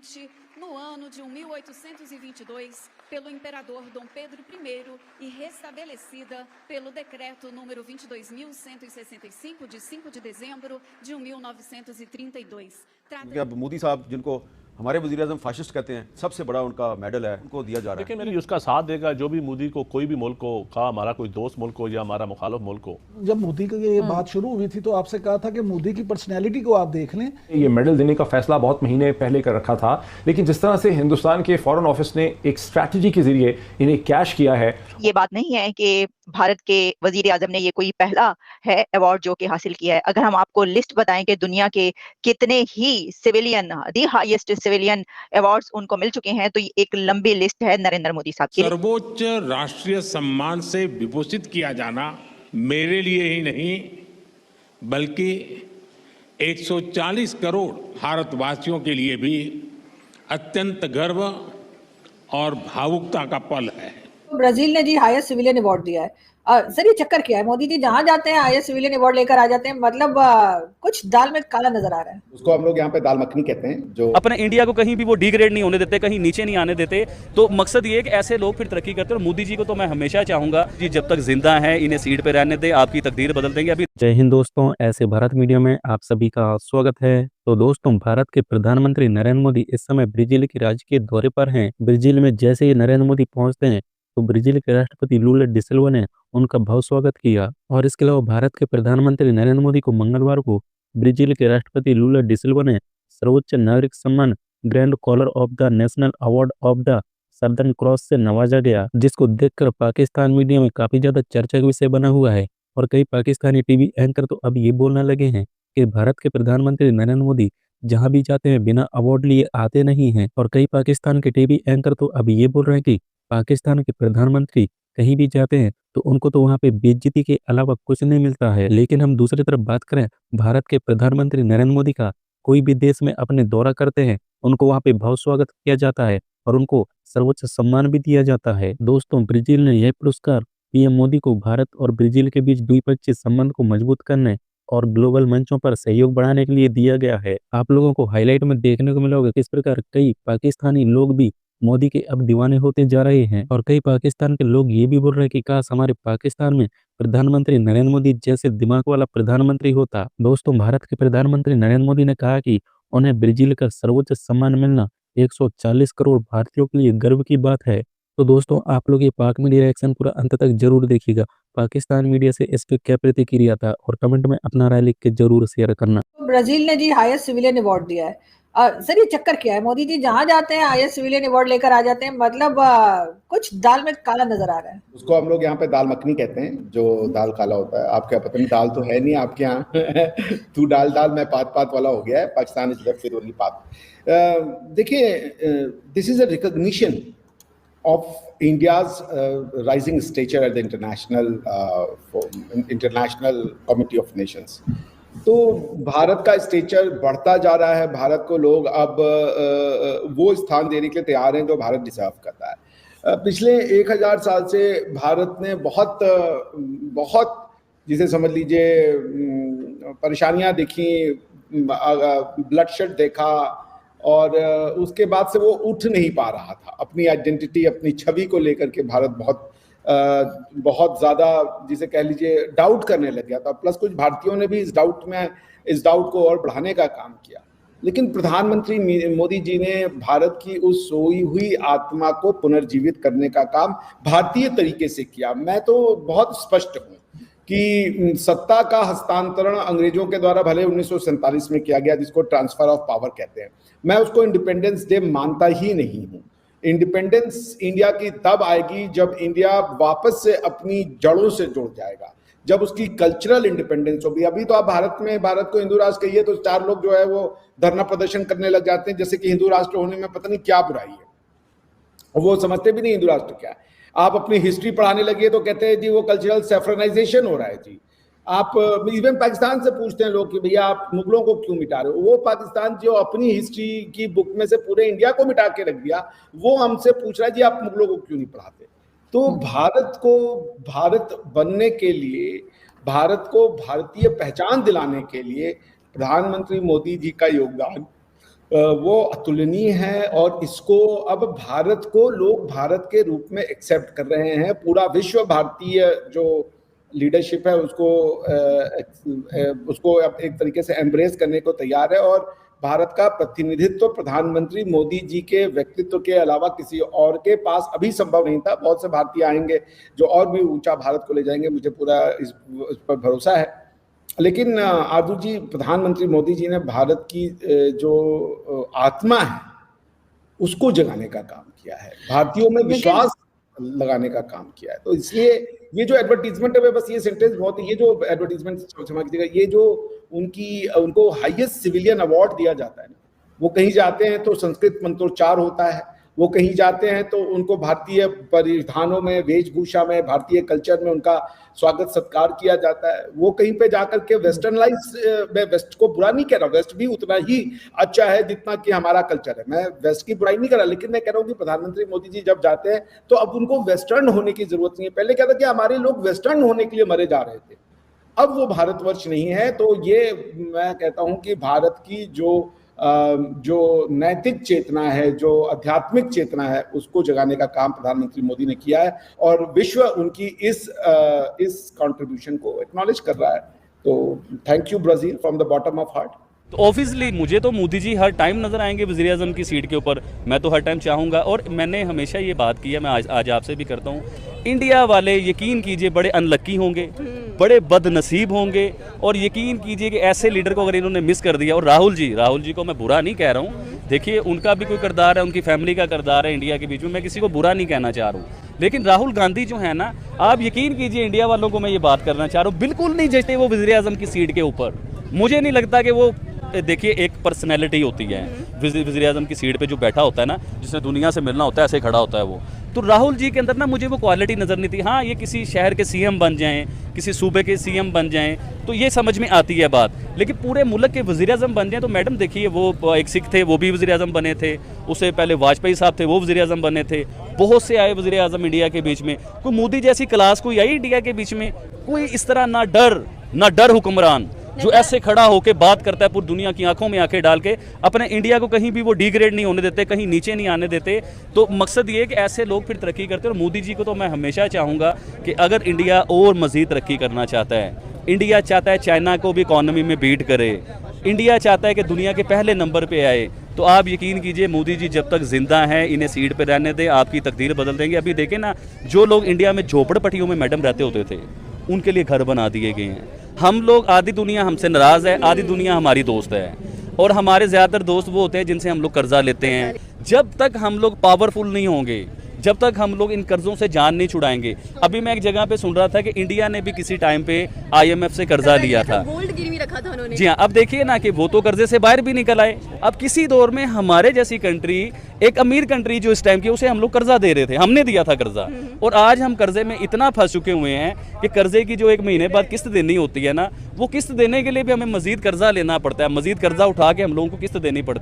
no ano de 1822 pelo imperador Dom Pedro I e restabelecida pelo decreto número 22.165 de 5 de dezembro de 1932। अब मोदी साहब जिनको हमारे वज़ीर-ए-आज़म fascist कहते हैं, सबसे बड़ा उनका मेडल है, उनको दिया जा रहा है। लेकिन मेरी उसका साथ देगा जो भी मोदी को कोई भी मुल्क हो, कहा हमारा कोई दोस्त मुल्क हो या हमारा मुखालिफ मुल्क हो। जब मोदी की ये बात शुरू हुई थी तो आपसे कहा था कि मोदी की पर्सनैलिटी को आप देख लें। ये मेडल देने का फैसला बहुत महीने पहले कर रखा था, लेकिन जिस तरह से हिंदुस्तान के फॉरेन ऑफिस ने एक स्ट्रैटेजी के जरिए इन्हें कैश किया है। ये बात नहीं है कि भारत के वजीर आजम ने ये कोई पहला है अवार्ड जो कि हासिल किया है। अगर हम आपको लिस्ट बताएं कि दुनिया के कितने ही सिविलियन दी हाईएस्ट सिविलियन अवार्ड्स उनको मिल चुके हैं, तो ये एक लंबी लिस्ट है नरेंद्र मोदी साहब की। सर्वोच्च राष्ट्रीय सम्मान से विभूषित किया जाना मेरे लिए ही नहीं बल्कि 140 करोड़ भारतवासियों के लिए भी अत्यंत गर्व और भावुकता का पल है। ब्राजील ने जी हाईएस्ट सिविलियन अवार्ड दिया है। सर ये चक्कर क्या है? मोदी जी जहां जाते हैं हाईएस्ट सिविलियन अवार्ड लेकर आ जाते हैं, मतलब कुछ दाल में काला नजर आ रहा है। उसको हम लोग यहाँ पे दाल मखनी कहते हैं। जो अपने इंडिया को कहीं भी वो डिग्रेड नहीं होने देते, कहीं नीचे नहीं आने देते। तो मकसद ये है कि ऐसे लोग फिर तरक्की करते हैं। और मोदी जी को तो मैं हमेशा चाहूंगा कि जब तक जिंदा है इन्हें सीट पे रहने दे, आपकी तकदीर बदल देंगे। अभी जय हिंद दोस्तों, ऐसे भारत मीडिया में आप सभी का स्वागत है। तो दोस्तों, भारत के प्रधानमंत्री नरेंद्र मोदी इस समय ब्राजील के राजकीय दौरे पर हैं। ब्राजील में जैसे ही नरेंद्र मोदी पहुंचते हैं तो ब्राजील के राष्ट्रपति लूला डी सिल्वा ने उनका भव्य स्वागत किया। और इसके अलावा भारत के प्रधानमंत्री नरेंद्र मोदी को मंगलवार को ब्राजील के राष्ट्रपति लूला डी सिल्वा ने सर्वोच्च नागरिक सम्मान Grand Collar of the National Award of the Southern Cross से नवाजा गया, जिसको देखकर पाकिस्तान मीडिया में काफी ज्यादा चर्चा का विषय बना हुआ है। और कई पाकिस्तानी टीवी एंकर तो अब ये बोलने लगे हैं कि भारत के प्रधानमंत्री नरेंद्र मोदी जहां भी जाते हैं बिना अवार्ड लिए आते नहीं हैं। और कई पाकिस्तान के टीवी एंकर तो अब ये बोल रहे हैं कि पाकिस्तान के प्रधानमंत्री कहीं भी जाते हैं तो उनको तो वहां पे बेइज्जती के अलावा कुछ नहीं मिलता है। लेकिन हम दूसरी तरफ बात करें, भारत के प्रधानमंत्री नरेंद्र मोदी का कोई भी देश में अपने दौरा करते हैं, उनको वहां पे भव्य स्वागत किया जाता है और उनको सर्वोच्च सम्मान भी दिया जाता है। दोस्तों, ब्राजील ने यह पुरस्कार पीएम मोदी को भारत और ब्राजील के बीच द्विपक्षीय संबंध को मजबूत करने और ग्लोबल मंचों पर सहयोग बढ़ाने के लिए दिया गया है। आप लोगों को हाईलाइट में देखने को मिला होगा किस प्रकार कई पाकिस्तानी लोग भी मोदी के अब दीवाने होते जा रहे हैं। और कई पाकिस्तान के लोग ये भी बोल रहे हैं कि काश हमारे पाकिस्तान में प्रधानमंत्री नरेंद्र मोदी जैसे दिमाग वाला प्रधानमंत्री होता। दोस्तों, भारत के प्रधानमंत्री नरेंद्र मोदी ने कहा कि उन्हें ब्राजील का सर्वोच्च सम्मान मिलना 140 करोड़ भारतीयों के लिए गर्व की बात है। तो दोस्तों, आप लोग ये पाक मीडिया रिएक्शन पूरा अंत तक जरूर देखिएगा। पाकिस्तान मीडिया से इस पे क्या प्रतिक्रिया था और कमेंट में अपना राय लिख के जरूर शेयर करना। ब्राजील ने जी हाईएस्ट सिविलियन अवार्ड दिया है। सर ये चक्कर क्या है? मोदी जी जहां जाते हैं हाईएस्ट सिविलियन अवार्ड लेकर आ जाते हैं, मतलब कुछ दाल में काला नजर आ रहा है। उसको हम लोग यहाँ पे दाल मखनी कहते हैं, जो दाल काला होता है। आपके पता नहीं, दाल तो है नहीं आपके यहाँ। तू दाल मैं पात वाला हो गया है। पाकिस्तान इज लेफ्ट ओनली पात। देखिए, this is a recognition of India's rising stature at the international committee of nations। तो भारत का स्टेचर बढ़ता जा रहा है। भारत को लोग अब वो स्थान देने के लिए तैयार हैं जो भारत डिजर्व करता है। पिछले 1000 साल से भारत ने बहुत जिसे समझ लीजिए परेशानियां देखी, ब्लडशेड देखा, और उसके बाद से वो उठ नहीं पा रहा था। अपनी आइडेंटिटी, अपनी छवि को लेकर के भारत बहुत ज़्यादा जिसे कह लीजिए डाउट करने लग गया था। प्लस कुछ भारतीयों ने भी इस डाउट को और बढ़ाने का काम किया। लेकिन प्रधानमंत्री मोदी जी ने भारत की उस सोई हुई आत्मा को पुनर्जीवित करने का काम भारतीय तरीके से किया। मैं तो बहुत स्पष्ट हूँ कि सत्ता का हस्तांतरण अंग्रेजों के द्वारा भले 1947 में किया गया, जिसको ट्रांसफर ऑफ पावर कहते हैं, मैं उसको इंडिपेंडेंस डे मानता ही नहीं हूँ। इंडिपेंडेंस इंडिया की तब आएगी जब इंडिया वापस से अपनी जड़ों से जुड़ जाएगा, जब उसकी कल्चरल इंडिपेंडेंस होगी। अभी तो आप भारत को हिंदू राष्ट्र कहिए तो 4 लोग जो है वो धरना प्रदर्शन करने लग जाते हैं, जैसे कि हिंदू राष्ट्र होने में पता नहीं क्या बुराई है, और वो समझते भी नहीं हिंदू राष्ट्र क्या है। आप अपनी हिस्ट्री पढ़ाने लगिए तो कहते हैं जी वो कल्चरल सेफ्रनाइजेशन हो रहा है जी। आप इवन पाकिस्तान से पूछते हैं लोग कि भैया आप मुगलों को क्यों मिटा रहे हो। वो पाकिस्तान जो अपनी हिस्ट्री की बुक में से पूरे इंडिया को मिटा के रख दिया, वो हमसे पूछ रहा है जी आप मुगलों को क्यों नहीं पढ़ाते। तो भारत को भारत बनने के लिए, भारत को भारतीय पहचान दिलाने के लिए प्रधानमंत्री मोदी जी का योगदान वो अतुलनीय है और इसको अब भारत को लोग भारत के रूप में एक्सेप्ट कर रहे हैं। पूरा विश्व भारतीय जो लीडरशिप है उसको अब एक तरीके से एम्ब्रेस करने को तैयार है और भारत का प्रतिनिधित्व प्रधानमंत्री मोदी जी के व्यक्तित्व के अलावा किसी और के पास अभी संभव नहीं था। बहुत से भारतीय आएंगे जो और भी ऊंचा भारत को ले जाएंगे, मुझे पूरा इस पर भरोसा है। लेकिन आदू जी, प्रधानमंत्री मोदी जी ने भारत की जो आत्मा है उसको जगाने का काम किया है, भारतीयों में विश्वास लगाने का काम किया है। तो इसलिए ये जो एडवर्टीजमेंट है, बस ये सेंटेंस बहुत, ये जो एडवर्टीजमेंट क्षमा कीजिएगा, ये जो उनको हाईएस्ट सिविलियन अवार्ड दिया जाता है ना, वो कहीं जाते हैं तो संस्कृत मंत्रोच्चार होता है, वो कहीं जाते हैं तो उनको भारतीय परिधानों में, वेशभूषा में, भारतीय कल्चर में उनका स्वागत सत्कार किया जाता है। वो कहीं पे जाकर के वेस्टर्नाइज, मैं वेस्ट को बुरा नहीं कह रहा, वेस्ट भी उतना ही अच्छा है जितना कि हमारा कल्चर है, मैं वेस्ट की बुराई नहीं कर रहा, लेकिन मैं कह रहा हूँ कि प्रधानमंत्री मोदी जी जब जाते हैं तो अब उनको वेस्टर्न होने की जरूरत नहीं है। पहले क्या था कि हमारे लोग वेस्टर्न होने के लिए मरे जा रहे थे, अब वो भारतवर्ष नहीं है। तो ये मैं कहता हूं कि भारत की जो नैतिक चेतना है, जो आध्यात्मिक चेतना है, उसको जगाने का काम प्रधानमंत्री मोदी ने किया है और विश्व उनकी इस कंट्रीब्यूशन को एक्नॉलेज कर रहा है। तो thank you Brazil from the bottom of heart. तो ऑब्वियसली मुझे तो मोदी जी हर टाइम नजर आएंगे वज़ीर आज़म की सीट के ऊपर, मैं तो हर टाइम चाहूँगा। और मैंने हमेशा ये बात की है, मैं आज आपसे भी करता हूँ, इंडिया वाले यकीन कीजिए बड़े अनलक्की होंगे, बड़े बदनसीब होंगे और यकीन कीजिए कि ऐसे लीडर को अगर इन्होंने मिस कर दिया। और राहुल जी को मैं बुरा नहीं कह रहा हूँ, देखिए उनका भी कोई किरदार है, उनकी फैमिली का किरदार है इंडिया के बीच में, मैं किसी को बुरा नहीं कहना चाह रहा हूँ। लेकिन राहुल गांधी जो है ना, आप यकीन कीजिए इंडिया वालों को मैं ये बात करना चाह रहा हूँ, बिल्कुल नहीं जचते वो वज़ीर आज़म की सीट के ऊपर। मुझे नहीं लगता कि वो, देखिए एक पर्सनैलिटी होती है वज़ीर आज़म की सीट पे जो बैठा होता है ना, जिसने दुनिया से मिलना होता है, ऐसे खड़ा होता है वो। तो राहुल जी के अंदर ना मुझे वो क्वालिटी नज़र नहीं थी। हाँ, ये किसी शहर के सीएम बन जाएं, किसी सूबे के सीएम बन जाएं तो ये समझ में आती है बात, लेकिन पूरे मुल्क के वज़ीर आज़म बन जाएं तो मैडम देखिए, वो एक सिख थे, वो भी वज़ीर आज़म बने थे, उससे पहले वाजपेयी साहब थे, वो वज़ीर आज़म बने थे, बहुत से आए वज़ीर आज़म इंडिया के बीच में। कोई मोदी जैसी क्लास कोई आई इंडिया के बीच में? कोई इस तरह ना डर हुक्मरान जो ऐसे खड़ा होकर बात करता है पूरी दुनिया की आंखों में आंखें डाल के, अपने इंडिया को कहीं भी वो डिग्रेड नहीं होने देते, कहीं नीचे नहीं आने देते। तो मकसद ये है कि ऐसे लोग फिर तरक्की करते हैं। और मोदी जी को तो मैं हमेशा चाहूँगा कि अगर इंडिया और मज़ीद तरक्की करना चाहता है, इंडिया चाहता है चाइना को भी इकॉनमी में बीट करे, इंडिया चाहता है कि दुनिया के पहले नंबर पर आए, तो आप यकीन कीजिए मोदी जी जब तक जिंदा हैं इन्हें सीट पर रहने दें, आपकी तकदीर बदल देंगे। अभी देखें ना, जो लोग इंडिया में झोपड़पट्टियों में मैडम रहते होते थे, उनके लिए घर बना दिए गए हैं। हम लोग, आधी दुनिया हमसे नाराज़ है, आधी दुनिया हमारी दोस्त है, और हमारे ज़्यादातर दोस्त वो होते हैं जिनसे हम लोग कर्जा लेते हैं। जब तक हम लोग पावरफुल नहीं होंगे, जब तक हम लोग इन कर्जों से जान नहीं छुड़ाएंगे। अभी मैं एक जगह पे सुन रहा था कि इंडिया ने भी किसी टाइम पे IMF से कर्जा लिया था, गोल्ड गिरवी रखा था उन्होंने। जी हाँ, अब देखिए ना कि वो तो कर्जे से बाहर भी निकल आए। अब किसी दौर में हमारे जैसी कंट्री, एक अमीर कंट्री जो इस टाइम की, उसे हम लोग कर्जा दे रहे थे, हमने दिया था कर्जा, और आज हम कर्जे में इतना फंस चुके हुए हैं कि कर्जे की जो 1 महीने बाद किस्त देनी होती है ना, वो किस्त देने के लिए भी हमें मजीद कर्जा लेना पड़ता है, मजीद कर्जा उठा के हम लोगों को किस्त देनी पड़ती है।